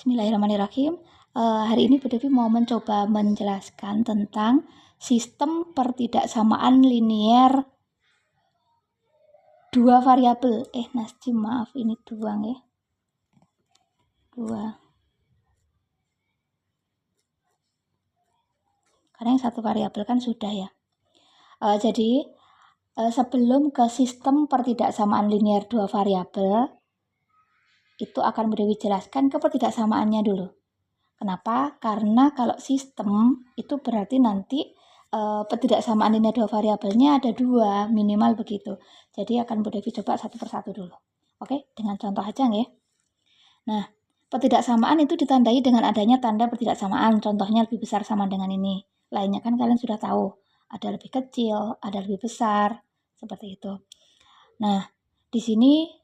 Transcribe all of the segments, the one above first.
Bismillahirrahmanirrahim. Hari ini Bu Devi mau mencoba menjelaskan tentang sistem pertidaksamaan linier dua variabel. Nasjim, maaf, ini dua ya. Dua. Karena yang satu variabel kan sudah ya. Jadi sebelum ke sistem pertidaksamaan linier dua variabel, itu akan Bu Devi jelaskan ke pertidaksamaannya dulu. Kenapa? Karena kalau sistem itu berarti nanti pertidaksamaan linier dua variabelnya ada dua, minimal begitu. Jadi akan Bu Devi coba satu persatu dulu. Oke, dengan contoh aja ya. Nah, pertidaksamaan itu ditandai dengan adanya tanda pertidaksamaan. Contohnya lebih besar sama dengan ini. Lainnya kan kalian sudah tahu. Ada lebih kecil, ada lebih besar, seperti itu. Nah, di sini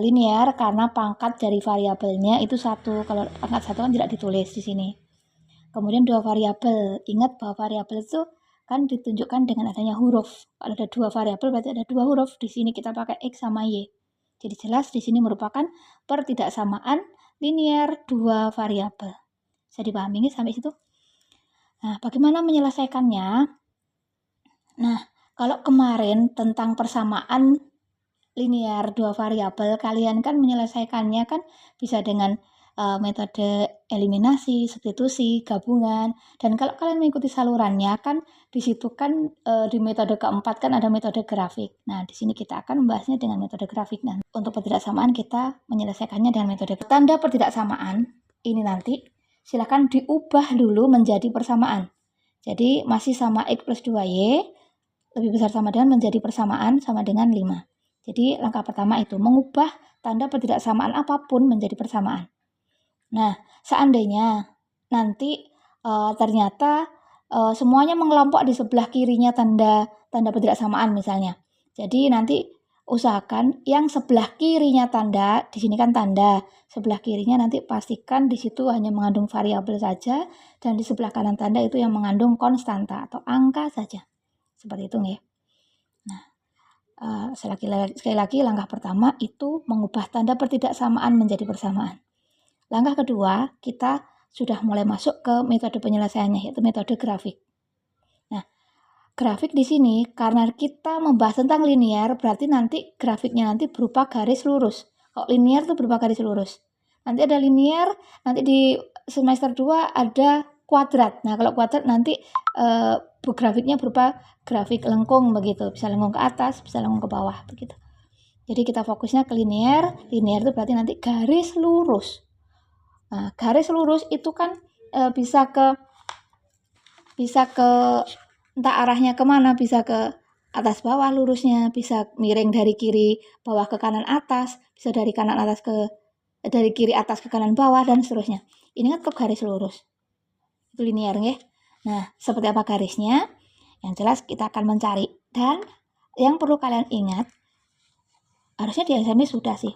linear karena pangkat dari variabelnya itu satu. Kalau pangkat satu kan tidak ditulis di sini. Kemudian dua variabel. Ingat bahwa variabel itu kan ditunjukkan dengan adanya huruf. Kalau ada dua variabel berarti ada dua huruf. Di sini kita pakai X sama Y. Jadi jelas di sini merupakan pertidaksamaan linear dua variabel. Bisa dipahami nggak sampai situ? Nah, bagaimana menyelesaikannya? Nah, kalau kemarin tentang persamaan linear dua variabel, kalian kan menyelesaikannya kan bisa dengan metode eliminasi, substitusi, gabungan. Dan kalau kalian mengikuti salurannya kan di situ kan di metode keempat kan ada metode grafik. Nah, di sini kita akan membahasnya dengan metode grafik. Nah, untuk pertidaksamaan kita menyelesaikannya dengan metode tanda pertidaksamaan. Ini nanti silakan diubah dulu menjadi persamaan. Jadi masih sama X plus 2Y lebih besar sama dengan menjadi persamaan sama dengan 5. Jadi langkah pertama itu mengubah tanda pertidaksamaan apapun menjadi persamaan. Nah, seandainya nanti ternyata semuanya mengelompok di sebelah kirinya tanda pertidaksamaan misalnya. Jadi nanti usahakan yang sebelah kirinya tanda, di sini kan tanda, sebelah kirinya nanti pastikan di situ hanya mengandung variabel saja dan di sebelah kanan tanda itu yang mengandung konstanta atau angka saja. Seperti itu ya. Nah, sekali lagi langkah pertama itu mengubah tanda pertidaksamaan menjadi persamaan. Langkah kedua, kita sudah mulai masuk ke metode penyelesaiannya, yaitu metode grafik. Nah, grafik di sini karena kita membahas tentang linear, berarti nanti grafiknya nanti berupa garis lurus. Kalau linear itu berupa garis lurus. Nanti ada linear, nanti di semester 2 ada kuadrat. Nah, kalau kuadrat nanti grafiknya berupa grafik lengkung begitu, bisa lengkung ke atas, bisa lengkung ke bawah begitu. Jadi kita fokusnya ke linear. Linear itu berarti nanti garis lurus. Nah, garis lurus itu kan bisa ke entah arahnya kemana, bisa ke atas bawah lurusnya, bisa miring dari kiri bawah ke kanan atas, bisa dari kanan atas dari kiri atas ke kanan bawah dan seterusnya. Ini kan ke garis lurus. Itu linear ya. Nah, seperti apa garisnya? Yang jelas kita akan mencari. Dan yang perlu kalian ingat, harusnya di SMS sudah sih.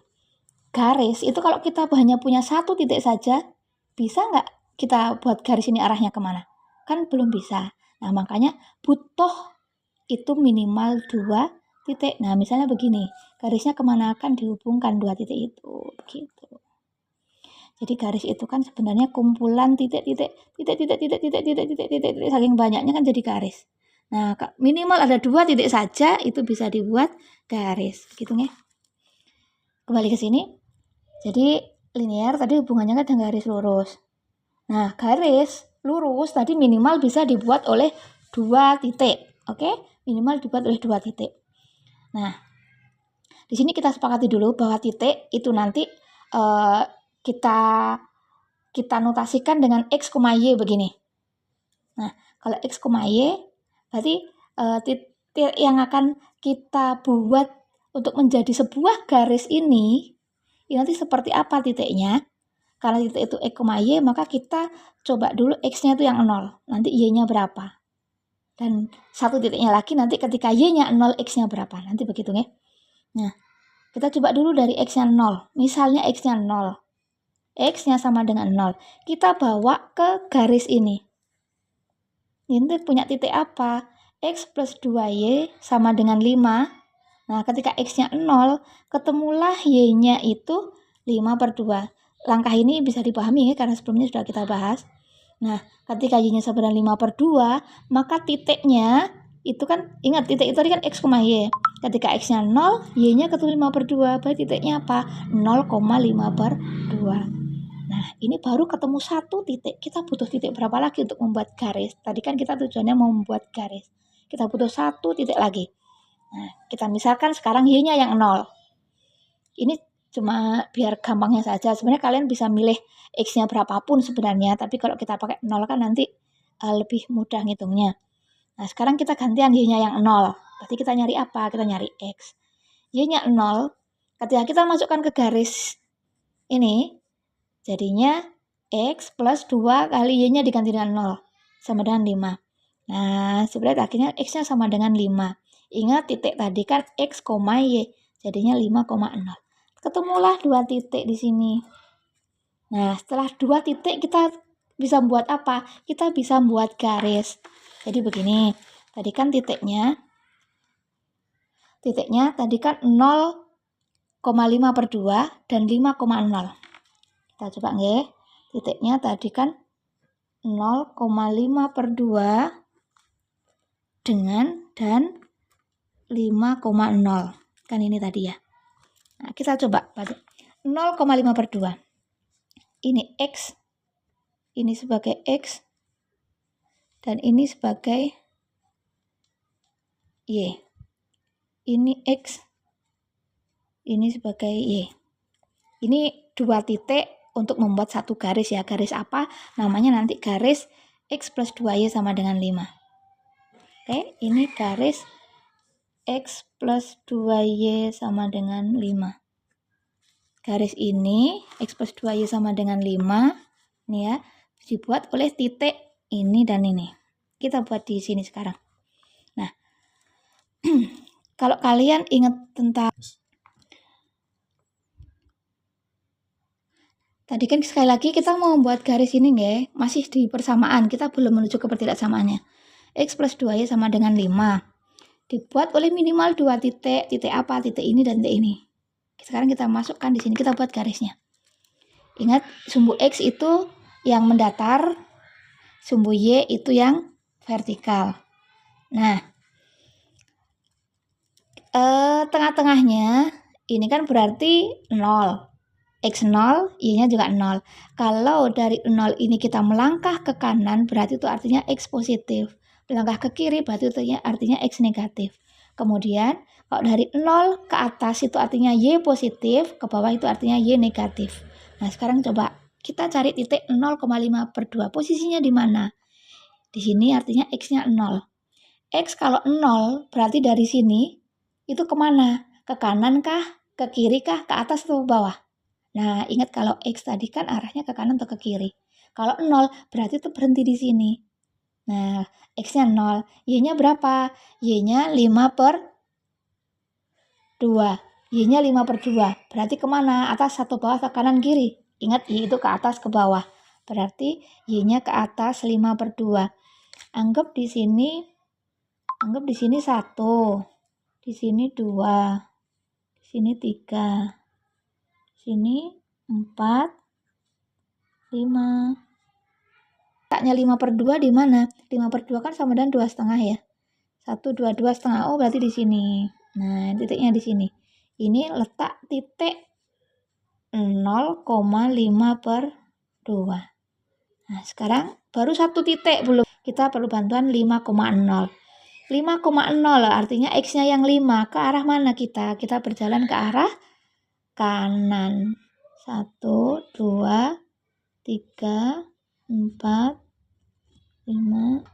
Garis itu kalau kita hanya punya satu titik saja, bisa nggak kita buat garis ini arahnya kemana? Kan belum bisa. Nah, makanya butuh itu minimal 2 titik. Nah, misalnya begini, garisnya kemana akan dihubungkan 2 titik itu, begitu. Jadi garis itu kan sebenarnya kumpulan titik-titik saking banyaknya kan jadi garis. Nah, minimal ada 2 titik saja itu bisa dibuat garis, gitu ya. Kembali ke sini. Jadi linear tadi hubungannya kan dengan garis lurus. Nah, garis lurus tadi minimal bisa dibuat oleh 2 titik. Oke? Minimal dibuat oleh 2 titik. Nah, di sini kita sepakati dulu bahwa titik itu nanti kita notasikan dengan X, Y begini. Nah, kalau X, Y berarti titik yang akan kita buat untuk menjadi sebuah garis ini nanti seperti apa titiknya. Karena titik itu X, Y, maka kita coba dulu X-nya itu yang 0. Nanti Y-nya berapa. Dan satu titiknya lagi nanti ketika Y-nya 0, X-nya berapa. Nanti begitu ya. Nah, kita coba dulu dari X-nya 0. Misalnya X-nya 0. X-nya sama dengan 0. Kita bawa ke garis ini. Ini punya titik apa? X plus 2Y sama dengan 5. Nah, ketika X-nya 0, ketemulah Y-nya itu 5/2. langkah ini bisa dipahami ya, karena sebelumnya sudah kita bahas. Nah, ketika Y-nya sama dengan 5/2, maka titiknya itu kan, ingat titik itu tadi kan X, Y. Ketika X-nya 0, Y-nya ketemu 5/2, berarti titiknya apa? 0,5/2. Nah, ini baru ketemu satu titik. Kita butuh titik berapa lagi untuk membuat garis? Tadi kan kita tujuannya mau membuat garis. Kita butuh satu titik lagi. Nah, kita misalkan sekarang Y-nya yang 0. Ini cuma biar gampangnya saja. Sebenarnya kalian bisa milih X-nya berapapun sebenarnya, tapi kalau kita pakai 0 kan nanti lebih mudah ngitungnya. Nah, sekarang kita gantian Y-nya yang 0. Berarti kita nyari apa? Kita nyari X. Y-nya 0, ketika kita masukkan ke garis ini, jadinya X plus 2 kali Y-nya diganti dengan 0, sama dengan 5. Nah, sebenarnya akhirnya X-nya sama dengan 5. Ingat titik tadi kan X, Y, jadinya 5,0. Ketemulah dua titik di sini. Nah, setelah dua titik kita bisa buat apa? Kita bisa buat garis. Jadi begini, tadi kan titiknya tadi kan 0,5/2 dan 5,0. Kita coba nggih. Titiknya tadi kan 0,5/2 dengan dan 5,0. Kan ini tadi ya. Nah, kita coba 0,5/2. Ini X, ini sebagai X, dan ini sebagai Y. Ini X, ini sebagai Y. Ini dua titik untuk membuat satu garis ya. Garis apa? Namanya nanti garis X plus 2Y sama dengan 5. Oke, ini garis X plus 2Y sama dengan 5. Garis ini X plus 2Y sama dengan 5. Ini ya, dibuat oleh titik ini dan ini. Kita buat di sini sekarang. Nah, kalau kalian ingat tentang tadi kan sekali lagi kita mau membuat garis ini nggih, masih di persamaan, kita belum menuju ke pertidaksamaannya. X plus 2Y sama dengan 5. Dibuat oleh minimal dua titik. Titik apa? Titik ini dan titik ini. Sekarang kita masukkan di sini, kita buat garisnya. Ingat, sumbu X itu yang mendatar, sumbu Y itu yang vertikal. Nah, tengah-tengahnya ini kan berarti 0. X 0, Y-nya juga 0. Kalau dari 0 ini kita melangkah ke kanan, berarti itu artinya X positif. Melangkah ke kiri, berarti itu artinya X negatif. Kemudian, kalau dari 0 ke atas itu artinya Y positif, ke bawah itu artinya Y negatif. Nah, sekarang coba kita cari titik 0,5/2. Posisinya di mana? Di sini artinya X-nya 0. X kalau 0, berarti dari sini itu kemana? Ke kanan kah? Ke kiri kah? Ke atas atau ke bawah? Nah, ingat kalau X tadi kan arahnya ke kanan atau ke kiri. Kalau 0, berarti itu berhenti di sini. Nah, X-nya 0. Y-nya berapa? Y-nya 5/2. Y-nya 5/2. Berarti kemana? Atas atau bawah atau kanan kiri? Ingat, Y itu ke atas ke bawah. Berarti Y-nya ke atas 5/2. Anggap di sini 1. Di sini 2. Di sini 3. Sini 4, 5. Letaknya 5/2 di mana? 5/2 kan sama dengan 2,5 ya. 1, 2, 2,5. Oh, berarti di sini. Nah, titiknya di sini. Ini letak titik 0,5/2. Nah, sekarang baru satu titik belum. Kita perlu bantuan 5,0. 5,0 artinya X-nya yang 5. Ke arah mana kita? Kita berjalan ke arah kanan. 1, 2, 3, 4, 5.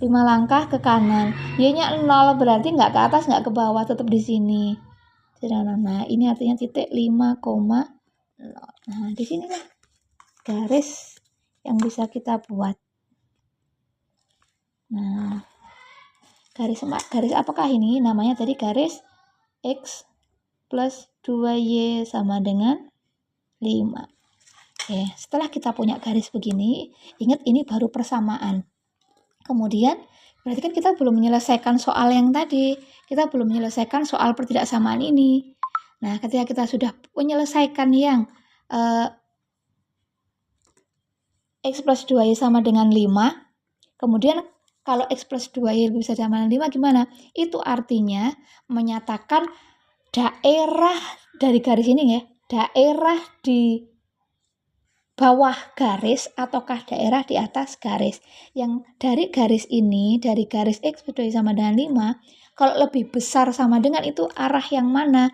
5 langkah ke kanan. Y-nya 0, berarti nggak ke atas, nggak ke bawah, tetap di sini. Nah, ini artinya titik 5,0. Nah, di sini lah garis yang bisa kita buat. Nah, garis apakah ini? Namanya tadi garis X plus 2Y sama dengan 5. Oke, setelah kita punya garis begini, ingat ini baru persamaan. Kemudian, berarti kan kita belum menyelesaikan soal yang tadi. Kita belum menyelesaikan soal pertidaksamaan ini. Nah, ketika kita sudah menyelesaikan yang X plus 2Y sama dengan 5, kemudian kalau X plus 2Y lebih besar sama dengan 5 gimana? Itu artinya menyatakan daerah dari garis ini ya, daerah di bawah garis ataukah daerah di atas garis. Yang dari garis ini, dari garis X plus 2Y sama dengan 5, kalau lebih besar sama dengan itu arah yang mana?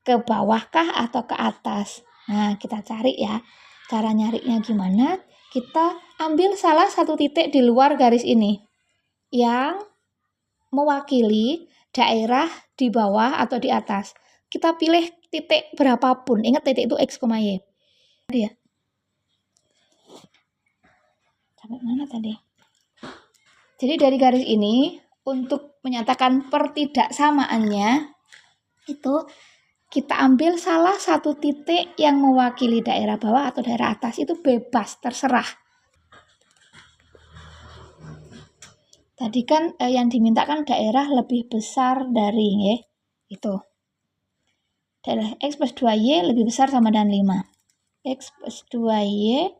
Ke bawahkah atau ke atas? Nah, kita cari ya. Cara nyarinya gimana? Kita ambil salah satu titik di luar garis ini yang mewakili daerah di bawah atau di atas. Kita pilih titik berapapun. Ingat titik itu X, Y. Tadi ya. Sampai mana tadi? Jadi dari garis ini, untuk menyatakan pertidaksamaannya, itu kita ambil salah satu titik yang mewakili daerah bawah atau daerah atas, itu bebas, terserah. Tadi kan yang dimintakan daerah lebih besar dari ya, itu. Daerah X plus 2Y lebih besar sama dengan 5. X plus 2Y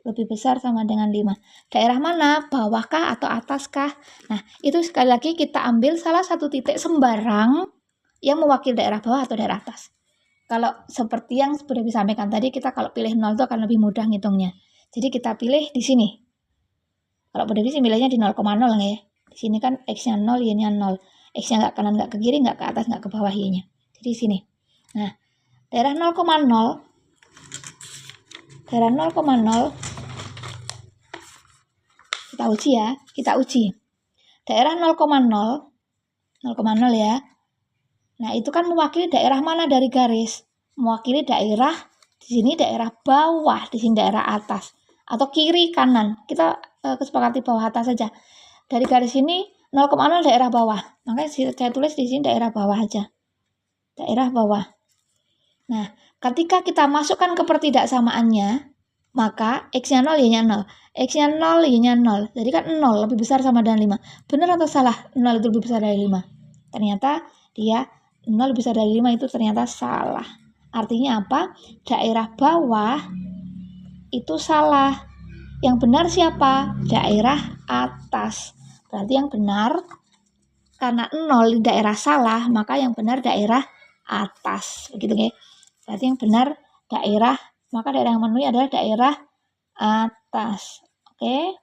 lebih besar sama dengan 5. Daerah mana? Bawahkah atau ataskah? Nah, itu sekali lagi kita ambil salah satu titik sembarang yang mewakili daerah bawah atau daerah atas. Kalau seperti yang sudah disampaikan tadi, kita kalau pilih 0 itu akan lebih mudah ngitungnya. Jadi kita pilih di sini. Kalau pada sih milihnya di 0,0 ya. Di sini kan X-nya 0, Y-nya 0. X-nya nggak kanan, nggak ke kiri, nggak ke atas, nggak ke bawah Y-nya. Jadi di sini. Nah, daerah 0,0, daerah 0,0, kita uji ya, kita uji. Daerah 0,0 ya. Nah, itu kan mewakili daerah mana dari garis? Mewakili daerah di sini daerah bawah, di sini daerah atas, atau kiri kanan. Kita kesepakati bawah atas saja. Dari garis ini 0,0 daerah bawah. Makanya saya tulis di sini daerah bawah aja. Daerah bawah. Nah, ketika kita masukkan ke pertidaksamaannya, maka X-nya 0, Y-nya 0. X-nya 0, Y-nya 0. Jadi kan 0 lebih besar sama dengan 5. Benar atau salah? 0 itu lebih besar dari 5. Ternyata dia 0 lebih besar dari 5 itu ternyata salah. Artinya apa? Daerah bawah itu salah. Yang benar siapa? Daerah atas. Berarti yang benar, karena 0 di daerah salah, maka yang benar daerah atas. Begitu ya. Berarti yang benar daerah, maka daerah yang memenuhi adalah daerah atas. Oke.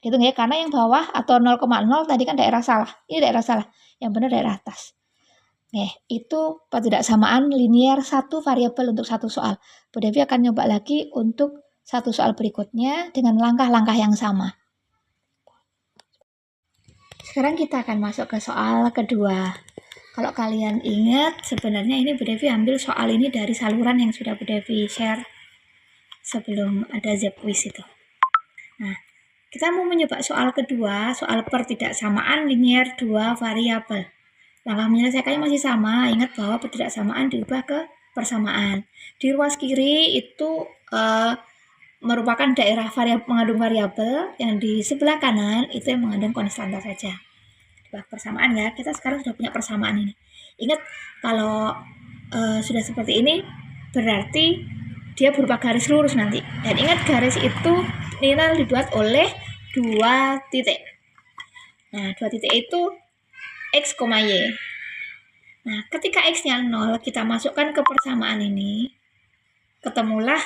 Gitu ya, karena yang bawah atau 0,0 tadi kan daerah salah. Ini daerah salah. Yang benar daerah atas. Itu pertidaksamaan linier satu variabel untuk satu soal. Bu Devi akan nyoba lagi untuk satu soal berikutnya dengan langkah-langkah yang sama. Sekarang kita akan masuk ke soal kedua. Kalau kalian ingat, sebenarnya ini Bu Devi ambil soal ini dari saluran yang sudah Bu Devi share sebelum ada Zepquiz itu. Nah, kita mau mencoba soal kedua, soal pertidaksamaan linier dua variabel. Langkah menyelesaikannya masih sama. Ingat bahwa pertidaksamaan diubah ke persamaan. Di ruas kiri itu merupakan daerah mengandung variabel, yang di sebelah kanan itu yang mengandung konstanta saja. Diubah persamaan ya. Kita sekarang sudah punya persamaan ini. Ingat kalau sudah seperti ini berarti dia berupa garis lurus nanti. Dan ingat garis itu nilai dibuat oleh dua titik. Nah, dua titik itu X, Y. Nah, ketika X-nya 0, kita masukkan ke persamaan ini, ketemulah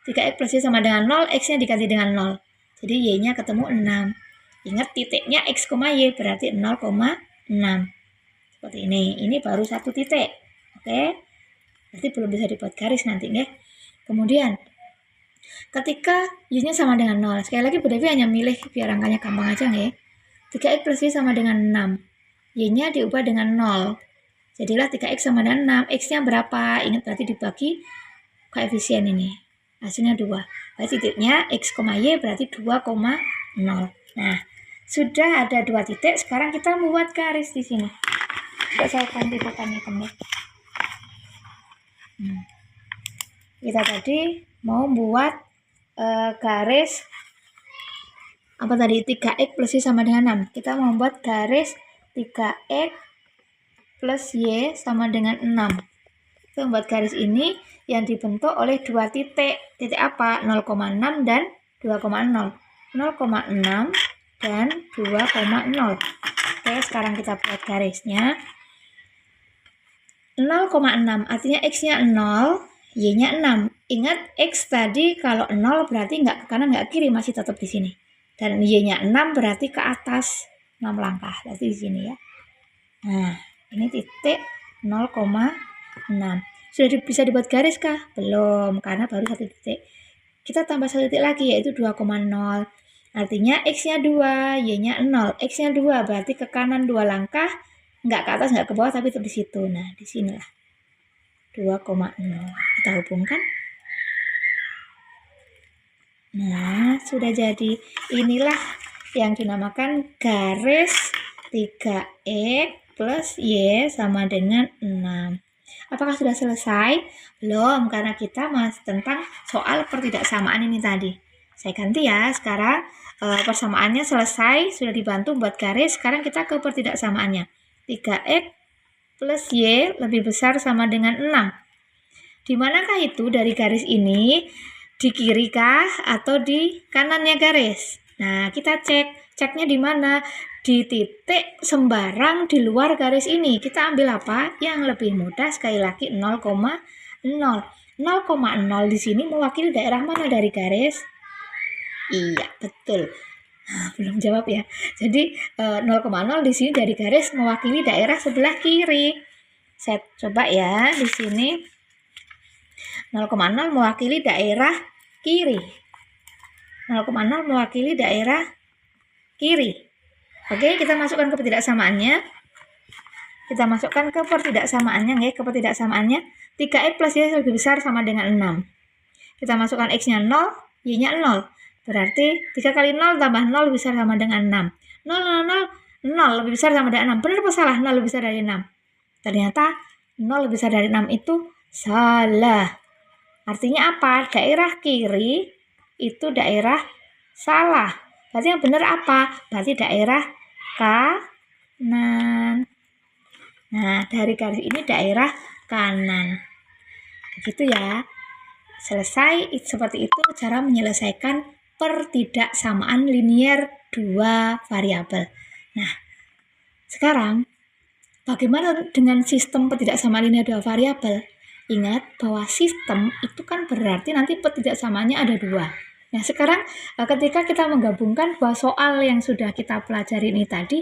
3X plus Y sama dengan 0, X-nya diganti dengan 0. Jadi Y-nya ketemu 6. Ingat titiknya X, Y, berarti 0,6. Seperti ini baru satu titik. Oke, berarti belum bisa dibuat garis nanti ya. Kemudian, ketika Y-nya sama dengan 0, sekali lagi Bu Devi hanya milih biar angkanya gampang aja ya. 3X plus Y sama dengan 6. Y-nya diubah dengan 0. Jadilah 3X sama dengan 6. X-nya berapa? Ingat berarti dibagi koefisien ini. Hasilnya 2. Berarti titiknya X, Y berarti 2,0. Nah, sudah ada dua titik. Sekarang kita membuat garis di sini. Coba saya ganti bukan hitam ya. Kita tadi mau buat garis apa tadi? 3X plus Y sama dengan 6. Kita membuat garis 3X plus Y sama dengan 6. Kita membuat garis ini yang dibentuk oleh dua titik. Titik apa? 0,6 dan 2,0. 0,6 dan 2,0. Oke, sekarang kita buat garisnya. 0,6 artinya X-nya 0, Y-nya 6. Ingat X tadi kalau 0 berarti nggak ke kanan nggak ke kiri, masih tetap di sini. Dan Y-nya 6 berarti ke atas 6 langkah, berarti di sini ya. Nah, ini titik 0,6. Sudah bisa dibuat garis kah? Belum, karena baru satu titik. Kita tambah satu titik lagi yaitu 2,0. Artinya X-nya 2, Y-nya 0. X-nya 2 berarti ke kanan 2 langkah, nggak ke atas, nggak ke bawah, tapi tetap di situ. Nah, di sinilah 2,0. Kita hubungkan. Nah, sudah jadi. Inilah yang dinamakan garis 3X plus Y sama dengan 6. Apakah sudah selesai? Belum, karena kita masih tentang soal pertidaksamaan ini tadi. Saya ganti ya, sekarang persamaannya selesai, sudah dibantu buat garis. Sekarang kita ke pertidaksamaannya. 3X plus Y lebih besar sama dengan 6. Di manakah itu dari garis ini? Di kiri kah atau di kanannya garis? Nah, kita ceknya di mana? Di titik sembarang di luar garis ini. Kita ambil apa? Yang lebih mudah, sekali lagi 0,0. 0,0 di sini mewakili daerah mana dari garis? Iya, betul. Belum jawab ya. Jadi 0,0 di sini dari garis mewakili daerah sebelah kiri. Saya coba ya di sini. 0,0 mewakili daerah kiri. 0,0 mewakili daerah kiri. Oke, kita masukkan ke pertidaksamaannya. Kita masukkan ke pertidaksamaannya, ke pertidaksamaannya. 3X plus Y lebih besar sama dengan 6. Kita masukkan X-nya 0, Y-nya 0. Berarti 3 kali 0 tambah 0 lebih besar sama dengan 6. 0, 0, 0, 0 lebih besar sama dengan 6. Benar apa salah? 0 lebih besar dari 6. Ternyata 0 lebih besar dari 6 itu salah. Artinya apa? Daerah kiri itu daerah salah. Berarti yang benar apa? Berarti daerah kanan. Nah, dari garis ini daerah kanan. Begitu ya. Selesai. Seperti itu cara menyelesaikan pertidaksamaan linier dua variabel. Nah, sekarang bagaimana dengan sistem pertidaksamaan linier dua variabel? Ingat bahwa sistem itu kan berarti nanti pertidaksamaannya ada dua. Nah, sekarang ketika kita menggabungkan dua soal yang sudah kita pelajari ini tadi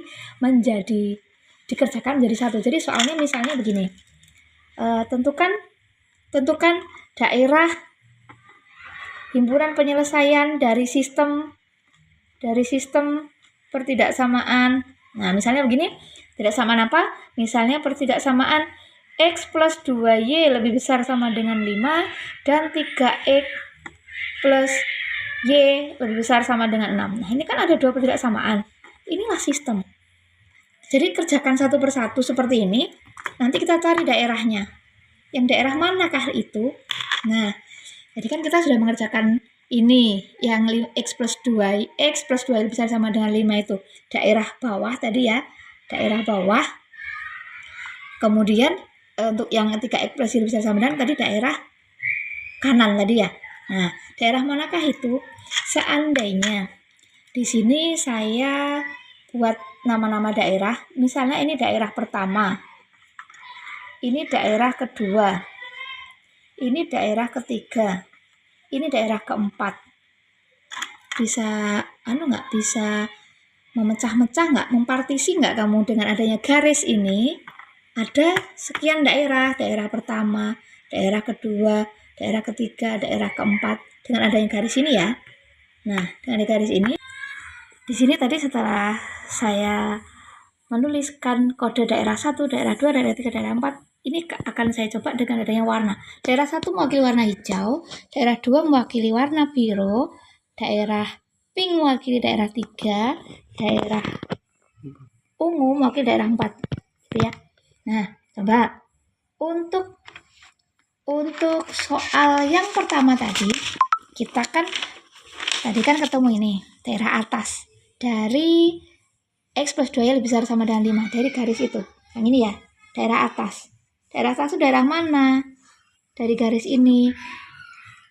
dikerjakan menjadi satu. Jadi soalnya misalnya begini. Tentukan daerah himpunan penyelesaian dari sistem pertidaksamaan. Nah, misalnya begini. Pertidaksamaan apa? Misalnya pertidaksamaan X plus 2Y lebih besar sama dengan 5 dan 3X plus Y lebih besar sama dengan 6. Nah, ini kan ada dua pertidaksamaan. Inilah sistem. Jadi kerjakan satu persatu seperti ini. Nanti kita cari daerahnya. Yang daerah manakah itu? Nah, jadi kan kita sudah mengerjakan ini. Yang X plus 2 lebih besar sama dengan 5 itu. Daerah bawah tadi ya. Daerah bawah. Kemudian untuk yang 3X plus Y lebih besar sama dengan tadi daerah kanan tadi ya. Nah, daerah manakah itu? Seandainya di sini saya buat nama-nama daerah. Misalnya ini daerah pertama. Ini daerah kedua. Ini daerah ketiga. Ini daerah keempat. Bisa nggak? Bisa memecah-mecah nggak? Mempartisi nggak kamu dengan adanya garis ini? Ada sekian daerah. Daerah pertama, daerah kedua, daerah ketiga, daerah keempat. Dengan adanya garis ini ya. Nah, dengan garis ini. Di sini tadi setelah saya menuliskan kode daerah 1, daerah 2, daerah 3, daerah 4. Ini akan saya coba dengan adanya warna. Daerah 1 mewakili warna hijau, daerah 2 mewakili warna biru, daerah pink mewakili daerah 3, daerah ungu mewakili daerah 4. Gitu ya. Nah, coba untuk soal yang pertama tadi, kita kan ketemu ini, daerah atas. Dari X plus 2 lebih besar sama dengan 5. Dari garis itu. Yang ini ya, daerah atas. Daerah atas itu daerah mana? dari garis ini?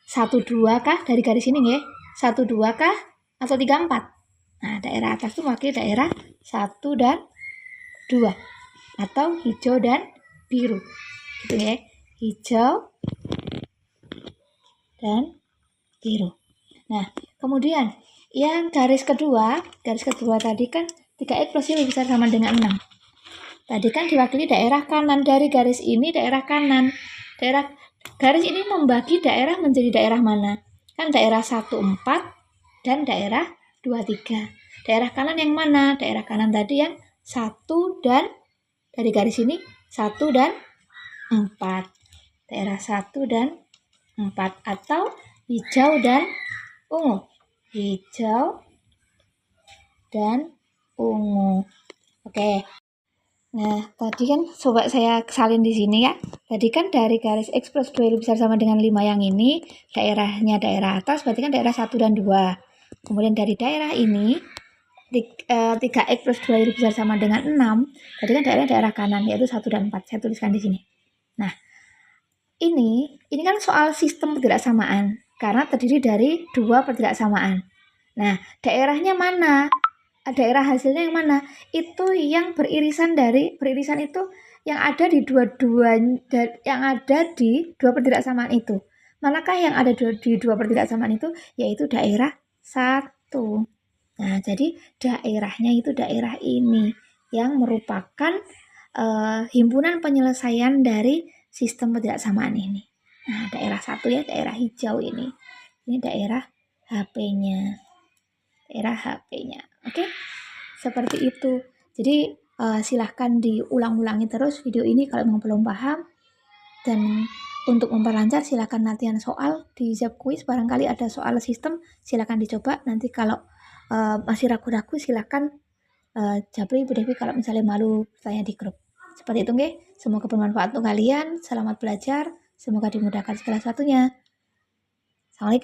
1, 2 kah? Dari garis ini nggih. 1, 2 kah? Atau 3, 4? Nah, daerah atas itu mewakili daerah 1 dan 2. Atau hijau dan biru. Gitu ya. Hijau dan biru. Nah, kemudian yang garis kedua tadi kan 3x plus y lebih besar sama dengan 6. Tadi kan diwakili daerah kanan. Dari garis ini daerah kanan. Garis ini membagi daerah menjadi daerah mana? Kan daerah 1, 4 dan daerah 2, 3. Daerah kanan yang mana? Daerah kanan tadi yang 1 dan dari garis ini 1 dan 4. Daerah 1 dan 4 atau hijau dan ungu. Hijau dan ungu. Oke. Nah, tadi kan coba saya salin di sini ya. Tadi kan dari garis X plus 2 lebih besar sama dengan 5 yang ini, daerahnya daerah atas, berarti kan daerah 1 dan 2. Kemudian dari daerah ini, 3X plus 2 lebih besar sama dengan 6, tadi kan daerah kanan, yaitu 1 dan 4. Saya tuliskan di sini. Nah, ini kan soal sistem ketidaksamaan, karena terdiri dari 2 ketidaksamaan. Nah, daerahnya mana? Daerah hasilnya yang mana? Itu yang beririsan itu yang ada di dua pertidaksamaan itu. Manakah yang ada di 2 pertidaksamaan itu? Yaitu daerah 1. Nah, jadi daerahnya itu daerah ini yang merupakan himpunan penyelesaian dari sistem ketidaksamaan ini. Nah, daerah 1 ya, daerah hijau ini. Ini daerah HP-nya. Oke, seperti itu. Jadi silahkan diulang-ulangi terus video ini kalau memang belum paham. Dan untuk memperlancar silahkan latihan soal di Zap Quiz. Barangkali ada soal sistem, silahkan dicoba. Nanti kalau masih ragu-ragu silahkan japri Ibu Devi kalau misalnya malu tanya di grup. Seperti itu nggih. Semoga bermanfaat untuk kalian. Selamat belajar. Semoga dimudahkan segala sesuatunya. Assalamualaikum.